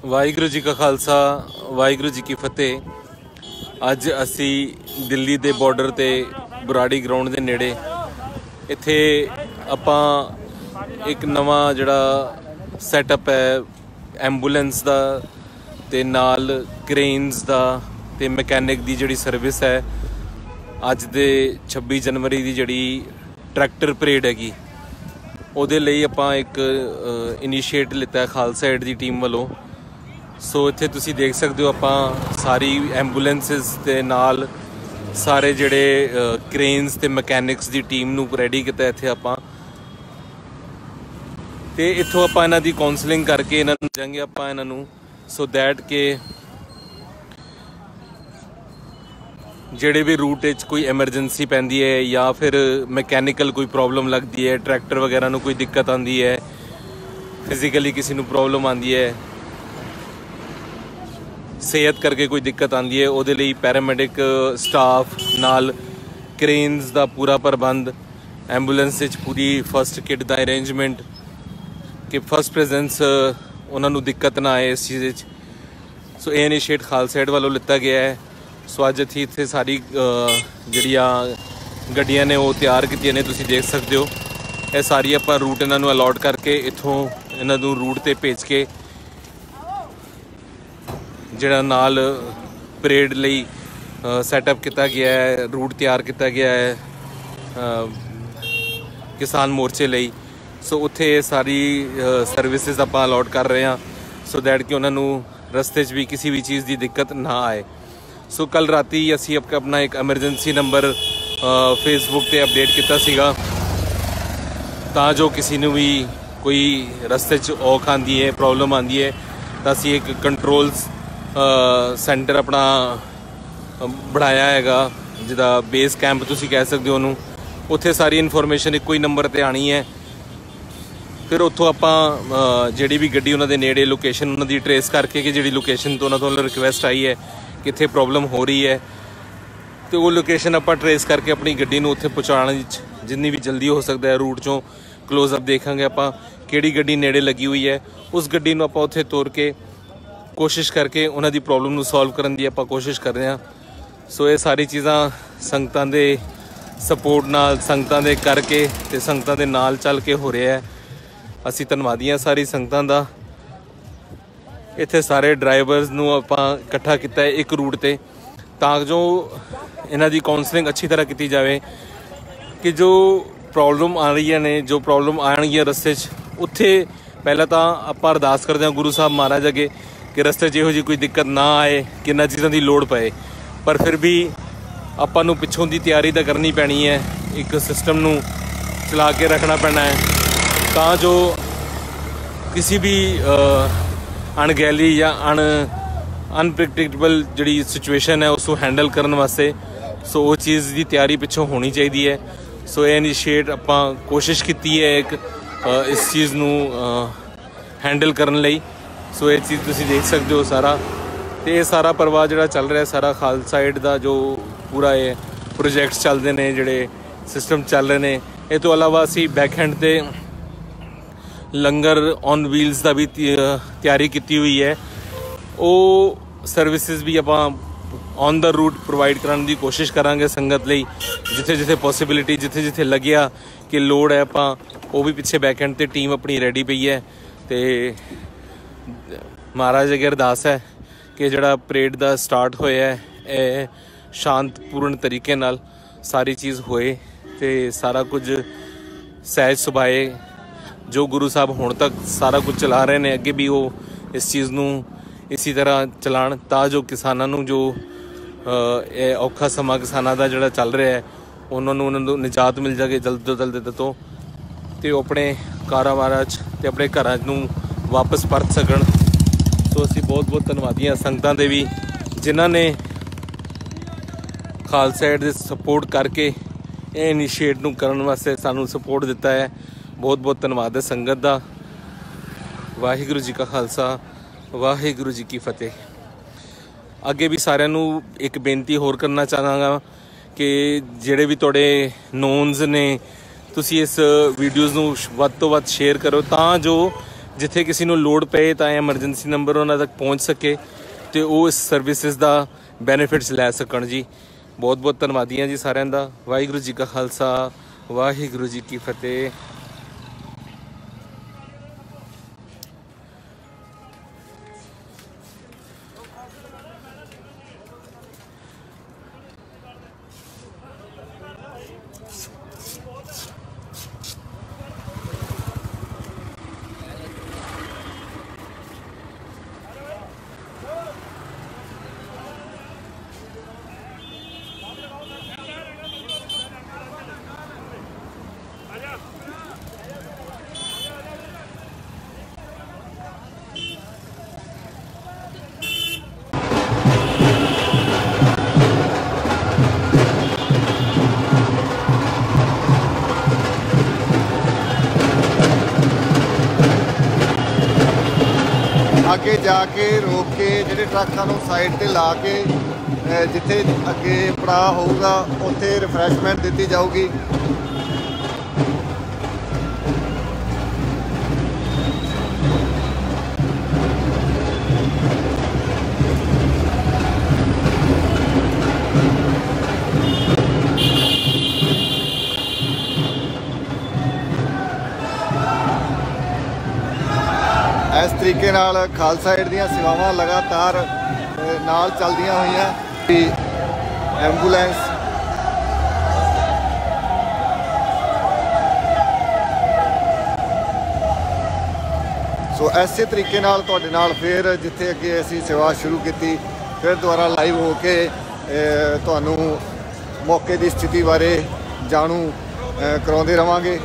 वाहिगुरू जी का खालसा वाहिगुरू जी की फतेह। अज असी दिल्ली दे बॉर्डर ते बुराड़ी ग्राउंड दे नेड़े इत्थे आपां एक नवा जिहड़ा सैटअप है एंबूलेंस दा ते नाल क्रेन्स दा ते मैकेनिक दी जिहड़ी सर्विस है अज दे 26 जनवरी दी जिहड़ी ट्रैक्टर परेड हैगी ਉਹਦੇ ਲਈ ਆਪਾਂ ਇੱਕ ਇਨੀਸ਼ੀਏਟ ਲਿੱਤਾ ਖਾਲਸਾ ਏਡ ਦੀ ਟੀਮ ਵੱਲੋਂ। ਸੋ ਇੱਥੇ ਤੁਸੀਂ ਦੇਖ ਸਕਦੇ ਹੋ ਆਪਾਂ ਸਾਰੀ ਐਂਬੂਲੈਂਸਿਸ ਦੇ ਨਾਲ ਸਾਰੇ ਜਿਹੜੇ ਕ੍ਰੇਨਸ ਤੇ ਮਕੈਨਿਕਸ ਦੀ ਟੀਮ ਨੂੰ ਰੈਡੀ ਕੀਤਾ ਇੱਥੇ ਆਪਾਂ, ਤੇ ਇੱਥੋਂ ਆਪਾਂ ਇਹਨਾਂ ਦੀ ਕਾਉਂਸਲਿੰਗ ਕਰਕੇ ਇਹਨਾਂ ਨੂੰ ਜਾਂਗੇ ਆਪਾਂ ਇਹਨਾਂ ਨੂੰ ਸੋ ਦੈਟ ਕਿ ਜਿਹੜੇ ਵੀ रूट कोई एमरजेंसी पैंदी है या फिर मैकेनिकल कोई प्रॉब्लम लगती है, ट्रैक्टर वगैरह में कोई दिक्कत आती है, फिजिकली किसी को प्रॉब्लम आती है, सेहत करके कोई दिक्कत आती है, ਉਹਦੇ ਲਈ पैरामेडिक स्टाफ नाल क्रेन्स ਦਾ पूरा प्रबंध, एंबूलेंस ਵਿੱਚ पूरी फस्ट किट ਦਾ अरेंजमेंट कि फस्ट प्रेजेंस ਉਹਨਾਂ ਨੂੰ ਦਿੱਕਤ ਨਾ ਆਏ ਇਸ ਚੀਜ਼ ਵਿੱਚ। ਸੋ ਇਹ ਇਨੀਸ਼ੀਏਟ ਖਾਲਸਾ ਏਡ ਵੱਲੋਂ ਲਿੱਤਾ ਗਿਆ है। सो अज असीं इत्थे सारी जिहड़ियां गड्डियां ने वो तैयार कीतियां ने, तुसीं देख सकते हो। ये सारी आपां रूट इन्हां नूं अलॉट करके इत्थों इन्हां नूं रूट ते भेज के जिहड़ा नाल परेड लई सैटअप किया गया है, रूट तैयार किया गया है किसान मोर्चे लई। सो उत्थे सारी सर्विसिज आपां अलॉट कर रहे हैं सो दैट कि उन्हां नूं रस्ते च भी किसी भी चीज़ की दिक्कत ना आए। सो कल राती असी अपना एक एमरजेंसी नंबर फेसबुक पे अपडेट किया सीगा तां जो किसी ने भी कोई रस्ते च औख आती है, प्रॉब्लम आती है, तो असी एक कंट्रोल्स सेंटर अपना बनाया हैगा जिदा बेस कैंप तुसी कह सकते हो उन्होंने। उत्थे सारी इन्फॉर्मेशन एक कोई नंबर पर आनी है, फिर उत्थों आपां जिहड़ी भी गड्डी उन्होंने नेड़े लोकेशन उन्होंने ट्रेस करके कि जिहड़ी लोकेशन तो उन्होंने रिक्वेस्ट आई है कित्थे प्रॉब्लम हो रही है, तो वो लोकेशन आप ट्रेस करके अपनी गड्डी नूं उत्थे पहुँचाने जिन्नी भी जल्दी हो सकता है रूट चों क्लोजअप देखांगे आपां किहड़ी गड्डी नेड़े लगी हुई है, उस गड्डी नूं आपां उत्थे तोर के कोशिश करके उन्हां दी प्रॉब्लम नूं सॉल्व करन दी आपां कोशिश कर रहे हैं। सो ये सारी चीज़ां संगतां दे सपोर्ट नाल संगतां दे करके ते संगतां दे नाल चल के हो रहा है। असीं धन्नवादी हां सारी संगतां दा। इत्थे सारे ड्राइवर्स नूं आपां इकट्ठा किया एक रूट ते तां जो इन्हां दी काउंसलिंग अच्छी तरह की जाए कि जो प्रॉब्लम आ रही ने, जो प्रॉब्लम आएगियां रस्ते उत्थे पहला तो आपां अरदास करते हैं गुरु साहब महाराज अगे कि रस्ते इहो जी कोई दिक्कत ना आए कि इन्हां चीज़ों की लोड़ पए, पर फिर भी आपां नूं पिछों दी तैयारी तो करनी पैनी है, एक सिस्टम नूं चला के रखना पैना है तां जो किसी भी अणगैली या अनप्रडिक्टेबल जी सिचुएशन है उसको हैंडल करने वास्ते सो वो चीज़ की तैयारी पिछों होनी चाहिए है। सो ये इनिशिएट आपां कोशिश की है एक इस चीज़ नूं हैंडल करने लई। सो ये चीज़ तुसीं देख सकते हो सारा, तो ये सारा प्रवाह जिहड़ा चल रहा है सारा खालसा ਏਡ ਦਾ जो पूरा ये प्रोजेक्ट्स चलते हैं जिहड़े सिस्टम चल रहे हैं। ये तो अलावा असीं बैक हैंड ते लंगर ऑन व्हील्स का भी तैयारी की हुई है, वो सर्विसिज भी आपां ऑन द रूट प्रोवाइड कराने की कोशिश करांगे संगत लई, जिथे जिथे पॉसिबिलिटी जिथे जिथे लग्या कि लोड़ है आपां वो भी पिछे बैक एंड ते टीम अपनी रेडी पई है। तो महाराज अगे अरदास है कि जिहड़ा परेड का स्टार्ट होया है ये शांतपूर्ण तरीके नाल सारी चीज़ होए ते सारा कुछ सहज सुभाए जो गुरु साहब हुण तक सारा कुछ चला रहे हैं अगे भी वो इस चीज़ नूं इसी तरह चलाण तां जो किसानां नूं जो औखा समा किसानां दा जिहड़ा चल रहा है उन्होंने निजात मिल जाए जल्द तो जल्द तो अपने कारोबार ते अपने घरां नूं वापस परत सकण। सो असीं बहुत बहुत धन्नवादी हाँ संगतां दे भी जिन्हां ने खालसा एड दे सपोर्ट करके ये इनिशिएट नूं करन वास्ते सानूं सपोर्ट दिता है। बहुत बहुत धन्नवाद है संगत दा। वाहिगुरू जी का खालसा वाहिगुरू जी की फतेह। अगे भी सारिਆਂ ਨੂੰ एक बेनती होर करना चाहांगा कि ਜਿਹੜੇ भी तुहाडे नोन्स ने तुसीं इस वीडियोज़ ਨੂੰ ਵੱਧ ਤੋਂ ਵੱਧ शेयर करो ਤਾਂ जो जिथे किसी ਨੂੰ लोड़ पए ਤਾਂ एमरजेंसी नंबर ਉਹਨਾਂ तक पहुँच सके तो वो इस सर्विसिज का बेनीफिट्स लै सकण जी। बहुत बहुत धन्नवादी हाँ जी सारिਆਂ ਦਾ। वाहिगुरू जी का खालसा वाहिगुरू जी की फतेह। अगे जाके रोक के ਜਿਹੜੇ ट्रकों ਨੂੰ साइड ਤੇ ला के जिथे अगे पड़ाव होगा उत्थे रिफ्रैशमेंट दी जाऊगी। इस तरीके नाल खालसा एड दीयां सेवावां लगातार नाल चलदियां होईयां। एंबूलेंस सो इसे तरीके नाल तुहाडे नाल फिर जिथे अगे असीं सेवा शुरू की फिर दोबारा लाइव हो के तुहानूं मौके की स्थिति बारे जाणू कराउंदे रहांगे।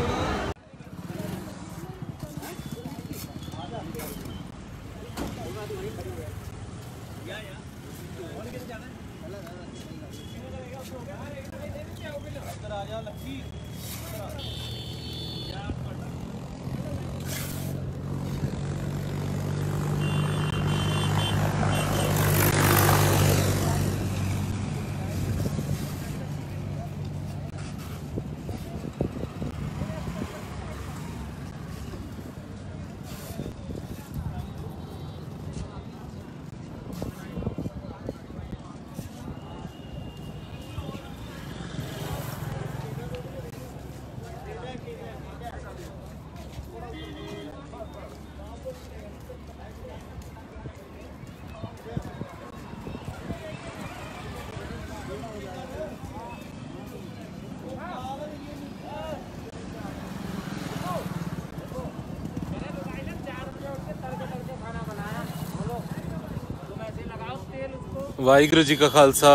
वाहिगुरू जी का खालसा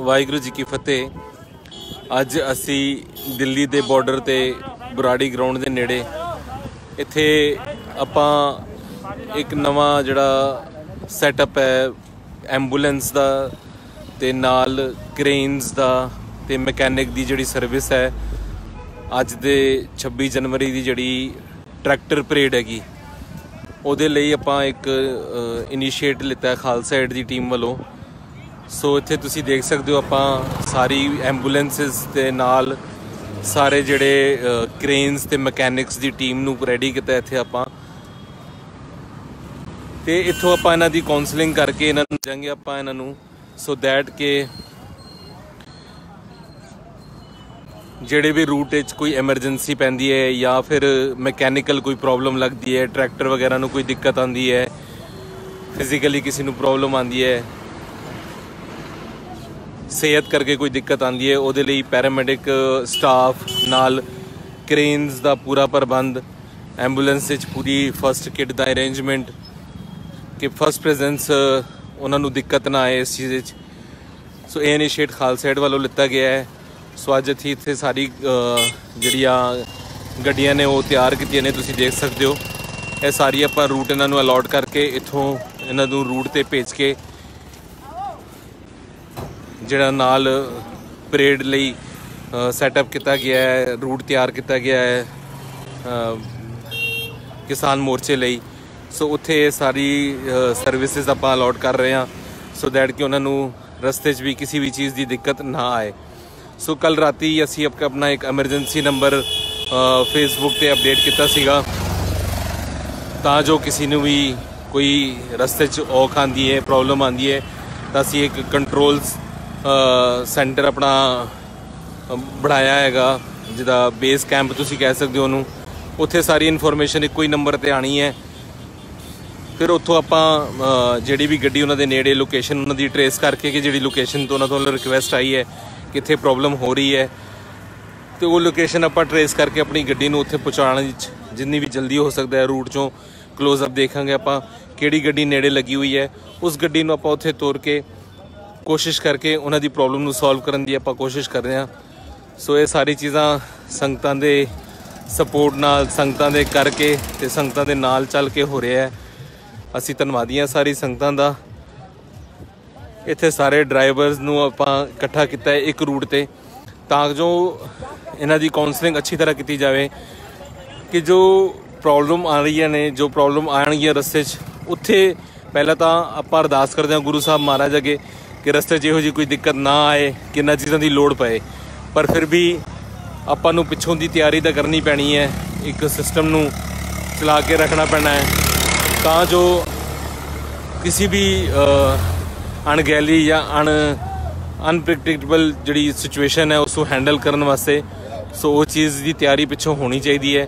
वाहिगुरू जी की फतेह। अज असी दिल्ली के बॉर्डर ते बुराड़ी ग्राउंड के नेड़े इत्थे आपां एक नवा जिहड़ा सैटअप है एंबूलेंस का ते नाल क्रेन्स का ते मैकेनिक की जिहड़ी सर्विस है अज दे 26 जनवरी की जिहड़ी ट्रैक्टर परेड हैगी ਉਹਦੇ ਲਈ ਆਪਾਂ एक इनिशिएट लिता है खालसा एड की टीम वालों। सो इत्थे तुसी देख सकते हो ਆਪਾਂ सारी एंबूलेंसिस के नाल सारे ਜਿਹੜੇ क्रेन्स ते मैकेनिक्स की टीम ਨੂੰ रेडी ਕੀਤਾ ਇੱਥੇ ਆਪਾਂ ਤੇ ਇੱਥੋਂ ਆਪਾਂ ਇਹਨਾਂ ਦੀ ਕਾਉਂਸਲਿੰਗ ਕਰਕੇ ਇਹਨਾਂ ਨੂੰ ਜਾਵਾਂਗੇ ਆਪਾਂ ਇਹਨਾਂ ਨੂੰ सो दैट के ਜਿਹੜੇ भी रूट कोई एमरजेंसी पैंदी है या फिर मैकेनिकल कोई प्रॉब्लम लगती है ट्रैक्टर वगैरह ਨੂੰ कोई दिक्कत आती है फिजिकली किसी ਨੂੰ प्रॉब्लम आती है, सेहत करके कोई दिक्कत आती है, ਉਹਦੇ ਲਈ पैरामेडिक स्टाफ नाल क्रेन्स का पूरा प्रबंध, एंबूलेंस पूरी फस्ट किट का अरेंजमेंट कि फस्ट प्रेजेंस उन्होंने दिक्कत ना आए इस चीज़। सो ये इनिशिएट खालसा एड वालों लिता गया है। सो अज असीं इत्थे सारी जिहड़ियां गड्डियां ने वो तैयार कीतियां ने, तुसीं देख सकते हो। ये सारी आपां रूट इन्हां नूं अलॉट करके इत्थों इन्हां नूं रूट ते भेज के जिहड़ा नाल परेड लई सैटअप किया गया है, रूट तैयार किया गया है किसान मोर्चे लई। सो उत्थे सारी सर्विसिज आपां अलॉट कर रहे हैं सो दैट कि उन्होंने रस्ते भी किसी भी चीज़ की दिक्कत ना आए। सो कल राती असी अपना एक एमरजेंसी नंबर फेसबुक पे अपडेट किया सीगा तां जो किसी ने भी कोई रस्ते च औख आती है, प्रॉब्लम आती है, तो असी एक कंट्रोल सेंटर अपना बनाया हैगा जिदा बेस कैंप तुसी कह सकते हो उन्होंने। उत्थे सारी इन्फॉर्मेशन एक कोई नंबर पर आनी है, फिर उत्थों आपां जिहड़ी भी गड्डी उन्होंने नेड़े लोकेशन उन्होंने ट्रेस करके कि जिहड़ी लोकेशन तो उन्होंने रिक्वेस्ट आई है कित्थे प्रॉब्लम हो रही है, तो वो लोकेशन आपां ट्रेस करके अपनी गड्डी नूं उत्थे पहुँचाने जिन्नी भी जल्दी हो सकता है रूट चों क्लोजअप देखांगे आपां किहड़ी गड्डी नेड़े लगी हुई है, उस गड्डी नूं आपां उत्थे तोर के कोशिश करके उन्हां दी प्रॉब्लम नूं सॉल्व करन दी आपां कोशिश कर रहे हैं। सो ये सारी चीज़ां संगतां दे सपोर्ट नाल, संगतां दे करके ते संगतां दे नाल चल के हो रहा है। असी धन्नवादी हाँ सारी संगतां दा। इत्थे सारे ड्राइवर्स नूं आपां इकट्ठा किया एक रूट ते तां जो इन्हां दी काउंसलिंग अच्छी तरह की जाए कि जो प्रॉब्लम आ रही ने, जो प्रॉब्लम आएगियां रस्ते उत्थे पहला तो आपां अरदास करते हैं गुरु साहब महाराज अगे कि रस्ते इहो जी कोई दिक्कत ना आए, कि इन्हां चीज़ों की लोड़ पए, पर फिर भी आपां नूं पिछों दी तैयारी तो करनी पैनी है, एक सिस्टम नूं चला के रखना पैना है तां जो किसी भी अणगहली या अनप्रडिक्टेबल जी सिचुएशन है उसको हैंडल करने वास्ते सो वो चीज़ की तैयारी पिछों होनी चाहिए है।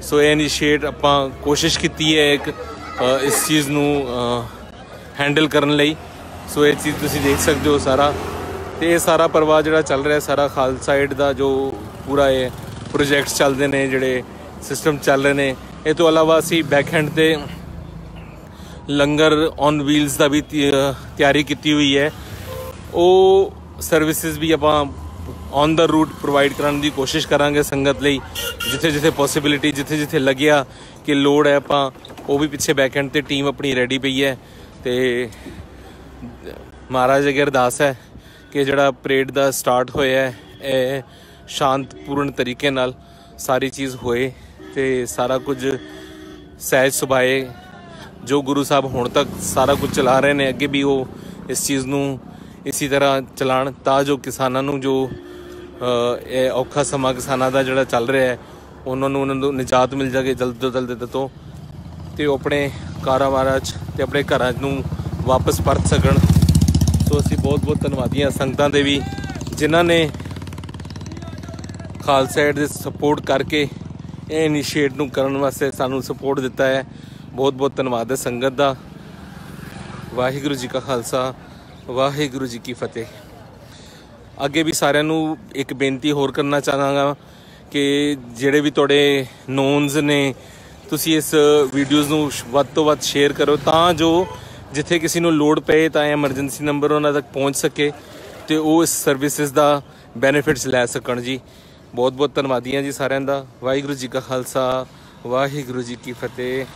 सो ये इनिशिएट आपां कोशिश की है एक इस चीज़ नूं हैंडल करने लई। सो ये चीज़ तुसीं देख सकते हो सारा, तो ये सारा प्रवाह जो चल रहा है सारा खालसा एड का जो पूरा ये प्रोजेक्ट चलते हैं, जोड़े सिस्टम चल रहे हैं। ये तो अलावा असी बैक हैंड पे लंगर ऑन व्हील्स का भी तैयारी की हुई है, वो सर्विसिज भी आपां ऑन द रूट प्रोवाइड कराने की कोशिश करांगे संगत लई, जिथे जिथे पॉसिबिलिटी जिथे जिथे लग्या कि लोड़ है आपां वो भी पिछे बैक हैंड ते टीम अपनी रेडी पई है। तो महाराज अगे अरदास है कि जिहड़ा परेड का स्टार्ट होया है शांतपूर्ण तरीके नाल सारी चीज़ होए ते सारा कुछ सहज सुभाए जो गुरु साहब हुण तक सारा कुछ चला रहे हैं अगे भी वो इस चीज़ नूं इसी तरह चलाण तां जो किसानां नूं जो औखा समा किसानां दा जिहड़ा चल रहा है उन्होंने निजात मिल जाए जल्द तो जल्द तो अपने कारोबार ते अपने घरां नूं वापस परत सकण। सो असीं बहुत बहुत धन्नवादी हाँ संगतां दे भी जिन्हां ने खालसा एड दे सपोर्ट करके ये इनिशिएट नूं करन वास्ते सानूं सपोर्ट दिता है। बहुत बहुत धन्नवाद है संगत दा। वाहिगुरू जी का खालसा, वाहिगुरू जी की फतेह। अगे भी सारिਆਂ ਨੂੰ एक बेनती होर करना चाहांगा कि ਜਿਹੜੇ भी तुहाडे नोन्स ने तुसीं इस वीडियोज़ ਨੂੰ ਵੱਧ ਤੋਂ ਵੱਧ शेयर करो ਤਾਂ जो जिथे किसी ਨੂੰ ਲੋੜ ਪਏ ਤਾਂ ਐਮਰਜੈਂਸੀ ਨੰਬਰ ਉਹਨਾਂ ਤੱਕ ਪਹੁੰਚ ਸਕੇ ਤੇ ਉਹ ਇਸ ਸਰਵਿਸਿਜ਼ ਦਾ ਬੈਨੀਫਿਟਸ ਲੈ ਸਕਣ ਜੀ। ਬਹੁਤ ਬਹੁਤ ਧੰਨਵਾਦੀ ਹਾਂ ਜੀ ਸਾਰਿਆਂ ਦਾ। ਵਾਹਿਗੁਰੂ ਜੀ ਕਾ ਖਾਲਸਾ, ਵਾਹਿਗੁਰੂ ਜੀ ਕੀ ਫਤਿਹ।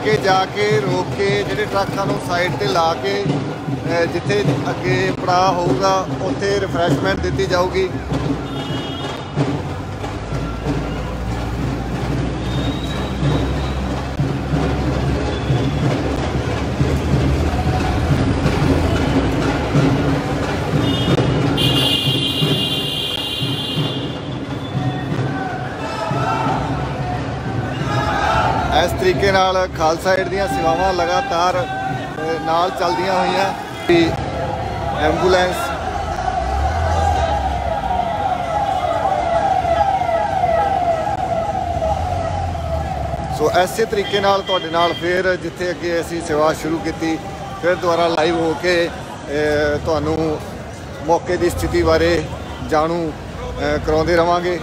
के जाके रोक के ਜਿਹੜੇ ਟਰੱਕਾਂ ਨੂੰ ਸਾਈਡ ਤੇ ਲਾ ਕੇ ਜਿੱਥੇ ਅੱਗੇ ਪੜਾਅ ਹੋਊਗਾ ਉੱਥੇ ਰਿਫਰੈਸ਼ਮੈਂਟ ਦਿੱਤੀ ਜਾਊਗੀ। इस तरीके नाल खालसा एड दीयां सेवावां लगातार नाल चलदियां होईयां। एंबूलेंस सो इसे तरीके नाल तुहाडे नाल फिर जिथे अगे असीं सेवा शुरू की फिर दोबारा लाइव हो के तुहानूं मौके की स्थिति बारे जाणू करवाते रहांगे।